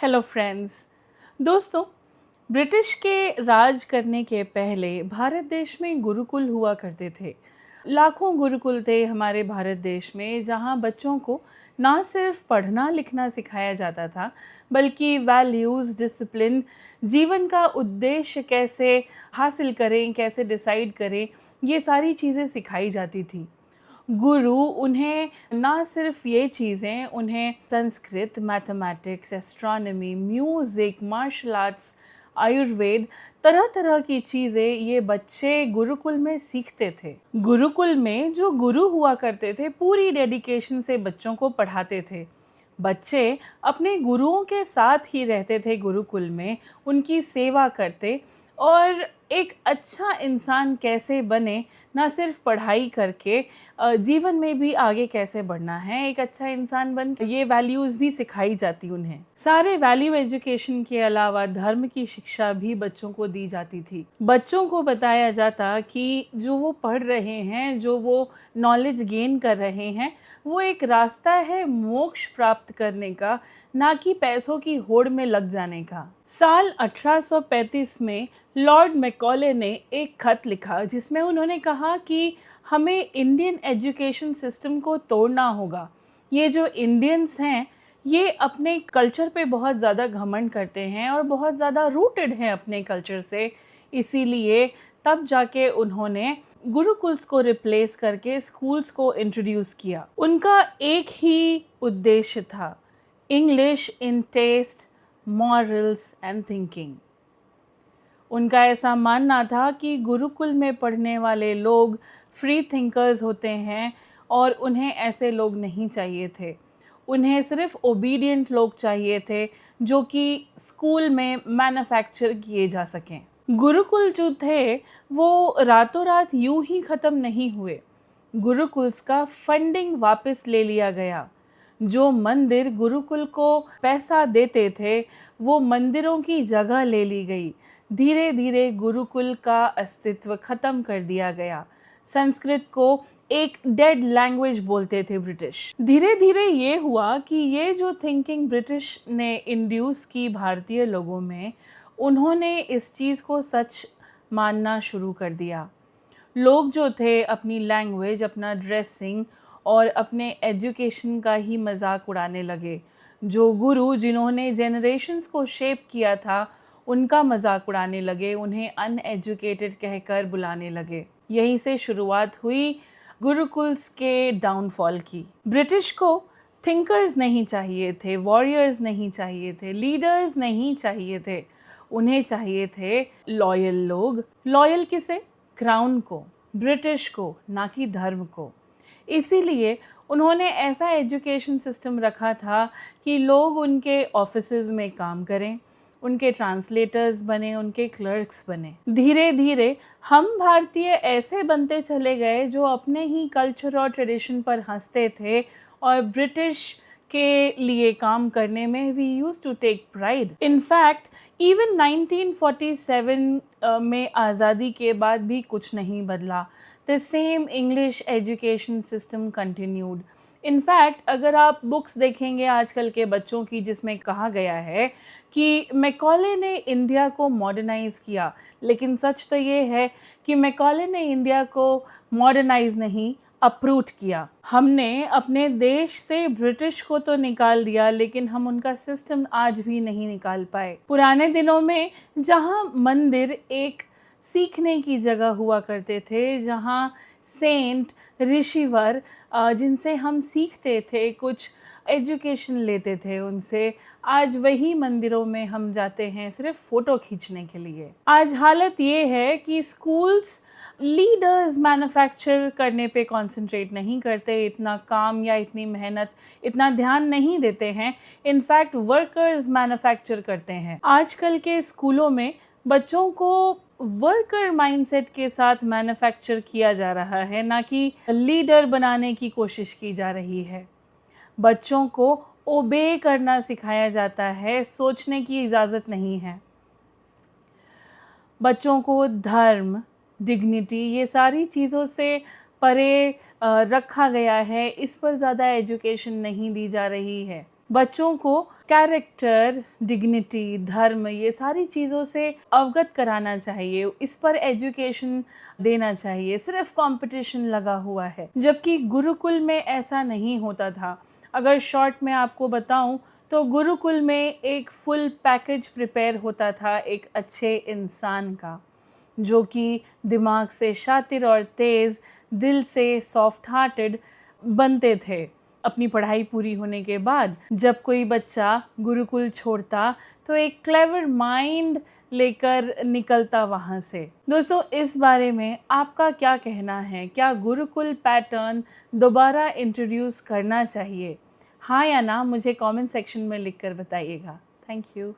Hello friends. दोस्तों, British के राज करने के पहले भारत देश में गुरुकुल हुआ करते थे। लाखों गुरुकुल थे हमारे भारत देश में, जहाँ बच्चों को ना सिर्फ पढ़ना लिखना सिखाया जाता था, बल्कि वैल्यूज़, डिसिप्लिन, जीवन का उद्देश्य कैसे हासिल करें, कैसे डिसाइड करें, ये सारी चीज़ें सिखाई जाती थी। गुरु उन्हें ना सिर्फ ये चीज़ें, उन्हें Sanskrit, mathematics, astronomy, music, martial arts, Ayurveda, तरह तरह की चीज़ें ये बच्चे गुरुकुल में सीखते थे। गुरुकुल में जो गुरु हुआ करते थे पूरी डेडिकेशन से बच्चों को पढ़ाते थे। बच्चे अपने गुरुओं के साथ ही रहते थे गुरुकुल में, उनकी सेवा करते और एक अच्छा इंसान कैसे बने, ना सिर्फ पढ़ाई करके जीवन में भी आगे कैसे बढ़ना है, एक अच्छा इंसान बन ये वैल्यूज़ भी सिखाई जाती उन्हें। सारे वैल्यू एजुकेशन के अलावा धर्म की शिक्षा भी बच्चों को दी जाती थी। बच्चों को बताया जाता कि जो वो पढ़ रहे हैं, जो वो नॉलेज गेन कर रहे हैं, वो एक रास्ता है मोक्ष प्राप्त करने का, ना कि पैसों की होड़ में लग जाने का। साल 1835 में लॉर्ड मैकॉले ने एक खत लिखा जिसमें उन्होंने कहा कि हमें इंडियन एजुकेशन सिस्टम को तोड़ना होगा। ये जो इंडियंस हैं, ये अपने कल्चर पे बहुत ज़्यादा घमंड करते हैं और बहुत ज़्यादा रूटेड हैं अपने कल्चर से। इसीलिए तब जाके उन्होंने गुरुकुल्स को रिप्लेस करके स्कूल्स को इंट्रोड्यूस किया। उनका एक ही उद्देश्य था, English in taste, morals and thinking. उनका ऐसा मानना था कि गुरुकुल में पढ़ने वाले लोग फ्री थिंकर्स होते हैं और उन्हें ऐसे लोग नहीं चाहिए थे। उन्हें सिर्फ ओबीडियंट लोग चाहिए थे जो कि स्कूल में मैन्युफैक्चर किए जा सकें। गुरुकुल जो थे वो रातों रात यूं ही ख़त्म नहीं हुए। गुरुकुल्स का फंडिंग वापस ले लिया गया। जो मंदिर गुरुकुल को पैसा देते थे, वो मंदिरों की जगह ले ली गई। धीरे धीरे गुरुकुल का अस्तित्व ख़त्म कर दिया गया। संस्कृत को एक डेड लैंग्वेज बोलते थे ब्रिटिश। धीरे धीरे ये हुआ कि ये जो थिंकिंग ब्रिटिश ने इंड्यूस की भारतीय लोगों में, उन्होंने इस चीज़ को सच मानना शुरू कर दिया। लोग जो थे अपनी लैंग्वेज, अपना ड्रेसिंग और अपने एजुकेशन का ही मजाक उड़ाने लगे। जो गुरु जिन्होंने जनरेशन्स को शेप किया था, उनका मजाक उड़ाने लगे, उन्हें अनएजुकेटेड कहकर बुलाने लगे। यहीं से शुरुआत हुई गुरुकुल्स के डाउनफॉल की। ब्रिटिश को थिंकर्स नहीं चाहिए थे, वॉरियर्स नहीं चाहिए थे, लीडर्स नहीं चाहिए थे। उन्हें चाहिए थे लॉयल लोग। लॉयल किसे? क्राउन को, ब्रिटिश को, ना कि धर्म को। इसीलिए उन्होंने ऐसा एजुकेशन सिस्टम रखा था कि लोग उनके ऑफिसेज में काम करें, उनके ट्रांसलेटर्स बने, उनके क्लर्क्स बने। धीरे धीरे हम भारतीय ऐसे बनते चले गए जो अपने ही कल्चर और ट्रेडिशन पर हंसते थे और ब्रिटिश के लिए काम करने में we used to take pride. In fact even 1947 में आज़ादी के बाद भी कुछ नहीं बदला। The same English education system continued. In fact अगर आप बुक्स देखेंगे आजकल के बच्चों की, जिसमें कहा गया है कि मैकॉले ने इंडिया को मॉडर्नाइज़ किया, लेकिन सच तो ये है कि मैकॉले ने इंडिया को मॉडर्नाइज़ नहीं, अप्रूट किया। हमने अपने देश से ब्रिटिश को तो निकाल दिया, लेकिन हम उनका सिस्टम आज भी नहीं निकाल पाए। पुराने दिनों में जहाँ मंदिर एक सीखने की जगह हुआ करते थे, जहाँ सेंट, ऋषिवर, जिनसे हम सीखते थे, कुछ एजुकेशन लेते थे उनसे, आज वही मंदिरों में हम जाते हैं सिर्फ फ़ोटो खींचने के लिए। आज हालत ये है कि स्कूल्स लीडर्स मैन्युफैक्चर करने पे कंसंट्रेट नहीं करते, इतना काम या इतनी मेहनत, इतना ध्यान नहीं देते हैं। इनफैक्ट वर्कर्स मैन्युफैक्चर करते हैं। आजकल के स्कूलों में बच्चों को वर्कर माइंडसेट के साथ मैन्युफैक्चर किया जा रहा है, ना कि लीडर बनाने की कोशिश की जा रही है। बच्चों को ओबे करना सिखाया जाता है, सोचने की इजाज़त नहीं है। बच्चों को धर्म, डिग्निटी, ये सारी चीज़ों से परे रखा गया है, इस पर ज़्यादा एजुकेशन नहीं दी जा रही है। बच्चों को कैरेक्टर, डिग्निटी, धर्म ये सारी चीज़ों से अवगत कराना चाहिए, इस पर एजुकेशन देना चाहिए। सिर्फ कंपटीशन लगा हुआ है, जबकि गुरुकुल में ऐसा नहीं होता था। अगर शॉर्ट में आपको बताऊं तो गुरुकुल में एक फुल पैकेज प्रिपेयर होता था एक अच्छे इंसान का, जो कि दिमाग से शातिर और तेज़, दिल से सॉफ्ट हार्टेड बनते थे। अपनी पढ़ाई पूरी होने के बाद जब कोई बच्चा गुरुकुल छोड़ता तो एक क्लेवर माइंड लेकर निकलता वहाँ से। दोस्तों, इस बारे में आपका क्या कहना है? क्या गुरुकुल पैटर्न दोबारा इंट्रोड्यूस करना चाहिए? हाँ या ना मुझे कमेंट सेक्शन में लिखकर बताइएगा। Thank you.